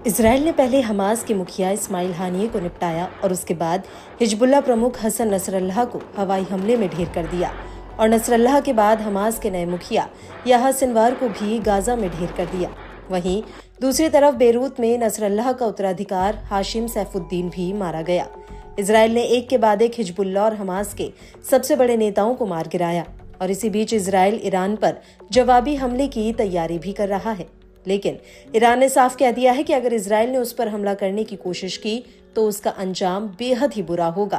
Israel ने पहले Hamas के मुखिया इस्माइल हानिये को निपटाया और उसके बाद हिजबुल्लाह प्रमुख हसन नसरल्लाह को हवाई हमले में ढेर कर दिया और नसरल्लाह के बाद हमास के नए मुखिया याह्या सिनवार को भी गाजा में ढेर कर दिया। वहीं दूसरी तरफ बेरूत में नसरल्लाह का उत्तराधिकार हाशिम सैफुद्दीन भी मारा गया। इसराइल ने एक के बाद एक हिजबुल्लाह और हमास के सबसे बड़े नेताओं को मार गिराया और इसी बीच इसराइल ईरान पर जवाबी हमले की तैयारी भी कर रहा है। लेकिन ईरान ने साफ कह दिया है कि अगर इसराइल ने उस पर हमला करने की कोशिश की तो उसका अंजाम बेहद ही बुरा होगा।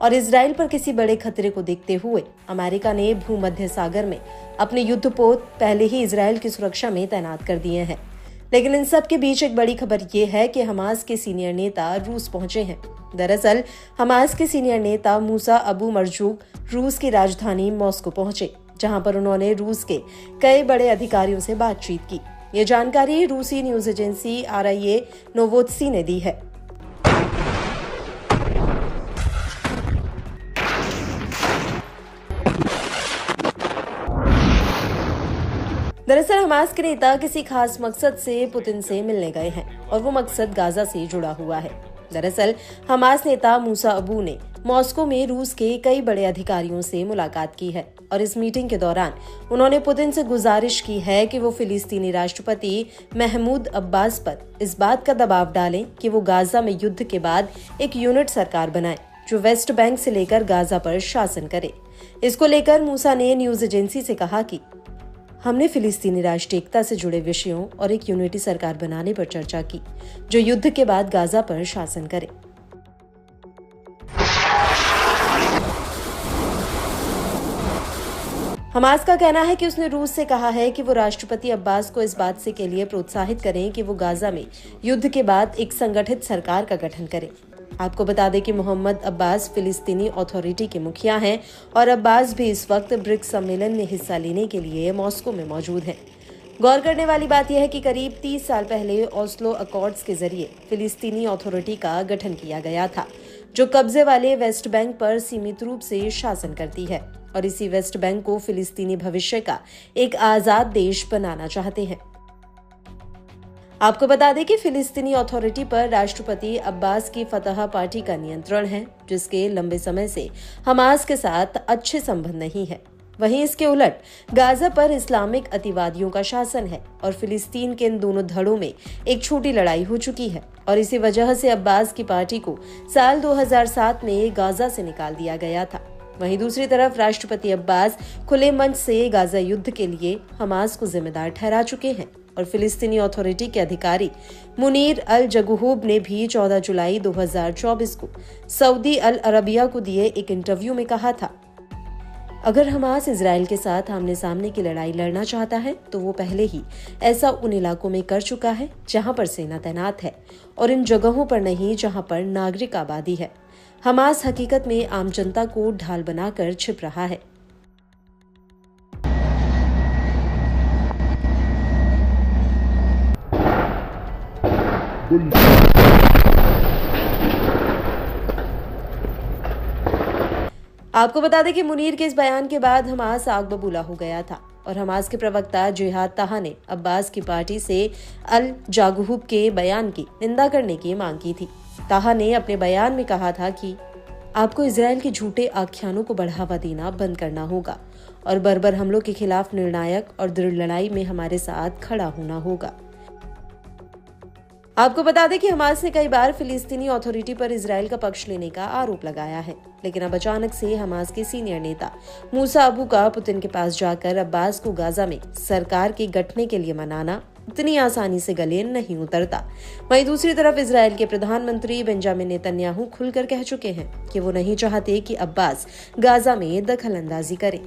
और इसराइल पर किसी बड़े खतरे को देखते हुए अमेरिका ने भूमध्य सागर में अपने युद्धपोत पहले ही इसराइल की सुरक्षा में तैनात कर दिए हैं। लेकिन इन सब के बीच एक बड़ी खबर ये है कि हमास के सीनियर नेता रूस पहुंचे हैं। दरअसल हमास के सीनियर नेता मूसा अबू मरजूक रूस की राजधानी मॉस्को पहुंचे, जहां पर उन्होंने रूस के कई बड़े अधिकारियों से बातचीत की। ये जानकारी रूसी न्यूज एजेंसी RIA नोवोत्सी ने दी है। दरअसल हमास के नेता किसी खास मकसद से पुतिन से मिलने गए हैं और वो मकसद गाजा से जुड़ा हुआ है। दरअसल हमास नेता मूसा अबू ने मॉस्को में रूस के कई बड़े अधिकारियों से मुलाकात की है और इस मीटिंग के दौरान उन्होंने पुतिन से गुजारिश की है कि वो फिलिस्तीनी राष्ट्रपति महमूद अब्बास पर इस बात का दबाव डालें कि वो गाजा में युद्ध के बाद एक यूनिट सरकार बनाए जो वेस्ट बैंक से लेकर गाजा पर शासन करे। इसको लेकर मूसा ने न्यूज एजेंसी से कहा कि हमने फिलिस्तीनी राष्ट्रीय एकता से जुड़े विषयों और एक यूनिटी सरकार बनाने पर चर्चा की जो युद्ध के बाद गाजा पर शासन करे। हमास का कहना है कि उसने रूस से कहा है कि वो राष्ट्रपति अब्बास को इस बात से के लिए प्रोत्साहित करें कि वो गाजा में युद्ध के बाद एक संगठित सरकार का गठन करें। आपको बता दें कि मोहम्मद अब्बास फिलिस्तीनी अथॉरिटी के मुखिया हैं और अब्बास भी इस वक्त ब्रिक्स सम्मेलन में हिस्सा लेने के लिए मॉस्को में मौजूद हैं। गौर करने वाली बात यह है कि करीब 30 साल पहले ओस्लो अकॉर्ड्स के जरिए फिलिस्तीनी अथॉरिटी का गठन किया गया था जो कब्जे वाले वेस्ट बैंक पर सीमित रूप से शासन करती है और इसी वेस्ट बैंक को फिलिस्तीनी भविष्य का एक आजाद देश बनाना चाहते हैं। आपको बता दें कि फिलिस्तीनी अथॉरिटी पर राष्ट्रपति अब्बास की फतह पार्टी का नियंत्रण है जिसके लंबे समय से हमास के साथ अच्छे संबंध नहीं है। वहीं इसके उलट गाजा पर इस्लामिक अतिवादियों का शासन है और फिलिस्तीन के इन दोनों धड़ों में एक छोटी लड़ाई हो चुकी है और इसी वजह से अब्बास की पार्टी को साल 2007 में गाजा से निकाल दिया गया था। वहीं दूसरी तरफ राष्ट्रपति अब्बास खुले मंच से गाजा युद्ध के लिए हमास को जिम्मेदार ठहरा चुके हैं और फिलिस्तीनी अथॉरिटी के अधिकारी मुनीर अल जगूहूब ने भी 14 जुलाई 2024 को सऊदी अल अरबिया को दिए एक इंटरव्यू में कहा था, अगर हमास इजराइल के साथ आमने सामने की लड़ाई लड़ना चाहता है तो वो पहले ही ऐसा उन इलाकों में कर चुका है जहां पर सेना तैनात है और इन जगहों पर नहीं जहां पर नागरिक आबादी है। हमास हकीकत में आम जनता को ढाल बनाकर छिप रहा है। आपको बता दें कि मुनीर के इस बयान के बाद हमास आग बबूला हो गया था और हमास के प्रवक्ता जिहाद ताहा ने अब्बास की पार्टी से अल जागूहूब के बयान की निंदा करने की मांग की थी। ताहा ने अपने बयान में कहा था कि आपको इजराइल के झूठे आख्यानों को बढ़ावा देना बंद करना होगा और बर्बर हमलों के खिलाफ निर्णायक और दृढ़ लड़ाई में हमारे साथ खड़ा होना होगा। आपको बता दें कि हमास ने कई बार फिलिस्तीनी अथॉरिटी पर इजराइल का पक्ष लेने का आरोप लगाया है, लेकिन अब अचानक से हमास के सीनियर नेता मूसा अबू का पुतिन के पास जाकर अब्बास को गाजा में सरकार के गठने के लिए मनाना इतनी आसानी से गले नहीं उतरता। वहीं दूसरी तरफ इजराइल के प्रधानमंत्री बेंजामिन नेतन्याहू खुलकर कह चुके हैं कि वो नहीं चाहते कि अब्बास गाजा में दखल अंदाजी करे।